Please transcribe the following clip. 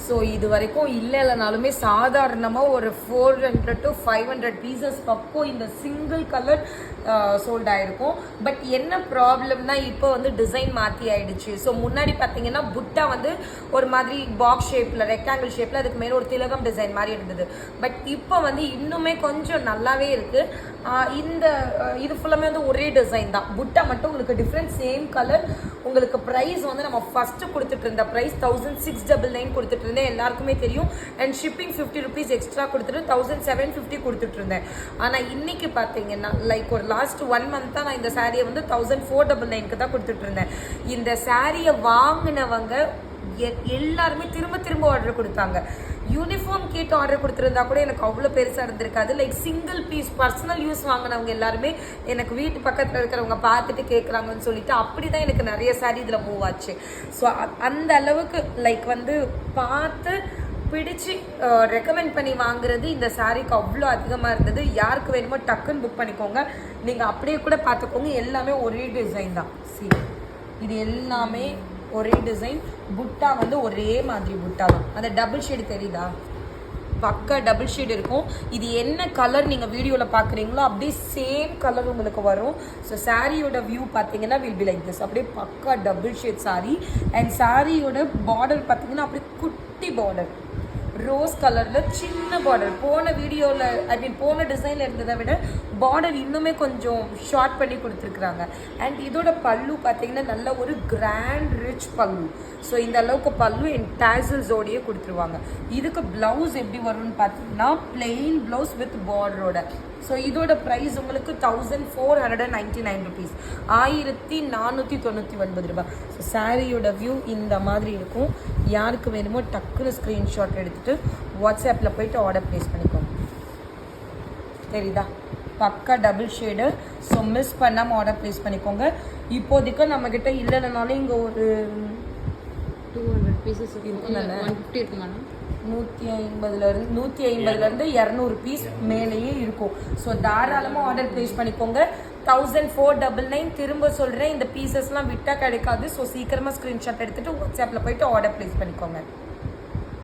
So இது வரைக்கும் இல்லைனாலுமே சாதாரணமாக ஒரு 400 to 500 பீசஸ் பக்கம் இந்த சிங்கிள் கலர் சோல்ட் ஆகிருக்கும். பட் என்ன ப்ராப்ளம்னா இப்போ வந்து டிசைன் மாற்றி ஆயிடுச்சு. ஸோ முன்னாடி பார்த்தீங்கன்னா புட்டா வந்து ஒரு மாதிரி பாக்ஸ் ஷேப்பில் ரெக்டாங்கிள் ஷேப்பில் அதுக்கு மேலே ஒரு திலகம் டிசைன் மாதிரி இருந்தது. பட் இப்போ வந்து இன்னுமே கொஞ்சம் நல்லாவே இருக்குது. இந்த இது ஃபுல்லாமே வந்து ஒரே டிசைன் தான். புட்டா மட்டும் உங்களுக்கு டிஃப்ரெண்ட் சேம் கலர். உங்களுக்கு ப்ரைஸ் வந்து நம்ம ஃபஸ்ட்டு கொடுத்துட்டு இருந்த ப்ரைஸ் 1699 கொடுத்துட்டு இருந்தேன், எல்லாருக்குமே தெரியும். அண்ட் ஷிப்பிங் 50 rupees எக்ஸ்ட்ரா கொடுத்துட்டு 1750 கொடுத்துட்டு இருந்தேன். ஆனால் இன்னைக்கு பார்த்தீங்கன்னா லைக் ஒரு லாஸ்ட் 1 month தான் நான் இந்த சாரியை வந்து 1499 தான் கொடுத்துட்டு இருந்தேன். இந்த சாரியை வாங்கினவங்க எல்லாருமே திரும்ப திரும்ப ஆர்டர் கொடுத்தாங்க. யூனிஃபார்ம் கேட்டு ஆர்டர் கொடுத்துருந்தா கூட எனக்கு அவ்வளோ பெருசாக இருந்திருக்காது. Like single piece personal use வாங்கினவங்க எல்லாருமே எனக்கு வீட்டு பக்கத்தில் இருக்கிறவங்க பார்த்துட்டு கேட்குறாங்கன்னு சொல்லிட்டு அப்படி தான் எனக்கு நிறைய சாரி இதில் மூவ் ஆச்சு. ஸோ அந்த அளவுக்கு லைக் வந்து பார்த்து பிடிச்சி ரெக்கமெண்ட் பண்ணி வாங்குறது இந்த சாரீக்கு அவ்வளோ அதிகமாக இருந்தது. யாருக்கு வேணுமோ டக்குன்னு புக் பண்ணிக்கோங்க. நீங்கள் அப்படியே கூட பார்த்துக்கோங்க, எல்லாமே ஒரே டிசைன் தான். சரி, இது எல்லாமே ஒரே டிசைன். புட்டா வந்து ஒரே மாதிரி புட்டா தான். அந்த டபுள் ஷேடு தெரியுதா? பக்கா டபுள் ஷேட் இருக்கும். இது என்ன கலர் நீங்கள் வீடியோவில் பார்க்குறீங்களோ அப்படியே சேம் கலர் உங்களுக்கு வரும். ஸோ சாரியோட வியூ பார்த்தீங்கன்னா வில் பி லைக் திஸ். அப்படியே பக்கா டபுள் ஷேட் சாரி. அண்ட் சாரியோட பார்டர் பார்த்தீங்கன்னா அப்படியே குட்டி பார்டர், ரோஸ் கலரில் சின்ன பார்டர். போன வீடியோவில் போன டிசைனில் இருந்ததை விட பார்டர் இன்னுமே கொஞ்சம் ஷார்ட் பண்ணி கொடுத்துருக்குறாங்க. அண்ட் இதோட பல்லு பார்த்தீங்கன்னா நல்ல ஒரு கிராண்ட் ரிச் பல்லு. ஸோ இந்த அளவுக்கு பல்லு அண்ட் டேசல்ஸோடையே கொடுத்துருவாங்க. இதுக்கு ப்ளவுஸ் எப்படி வரும்னு பார்த்தீங்கன்னா பிளெயின் ப்ளவுஸ் வித் பார்டரோட. ஸோ இதோட ப்ரைஸ் உங்களுக்கு 1499 rupees, 1499 ரூபாய். ஸோ சாரியோட வியூ இந்த மாதிரி இருக்கும். யாருக்கு வேணுமோ டக்குன்னு ஸ்க்ரீன்ஷாட் எடுத்துகிட்டு வாட்ஸ்அப்பில் போயிட்டு ஆர்டர் ப்ளேஸ் பண்ணிக்கோங்க. தெரியுதா? பக்கா டபுள் ஷேடு. ஸோ மிஸ் பண்ணாமல் ஆர்டர் ப்ளேஸ் பண்ணிக்கோங்க. இப்போதைக்கு நம்மக்கிட்ட இல்லைனாலும் இங்கே ஒரு 200 pieces இருக்குங்க. 150 இருக்கு மேடம். 150லேருந்து 200 பீஸ் மேலேயே இருக்கும். ஸோ தாராளமாக ஆர்டர் ப்ளேஸ் பண்ணிக்கோங்க. 1499. திரும்ப சொல்கிறேன், இந்த பீசஸ்லாம் விட்டால் கிடைக்காது. ஸோ சீக்கிரமாக ஸ்க்ரீன்ஷாட் எடுத்துகிட்டு வாட்ஸ்அப்பில் போயிட்டு ஆர்டர் ப்ளேஸ் பண்ணிக்கோங்க.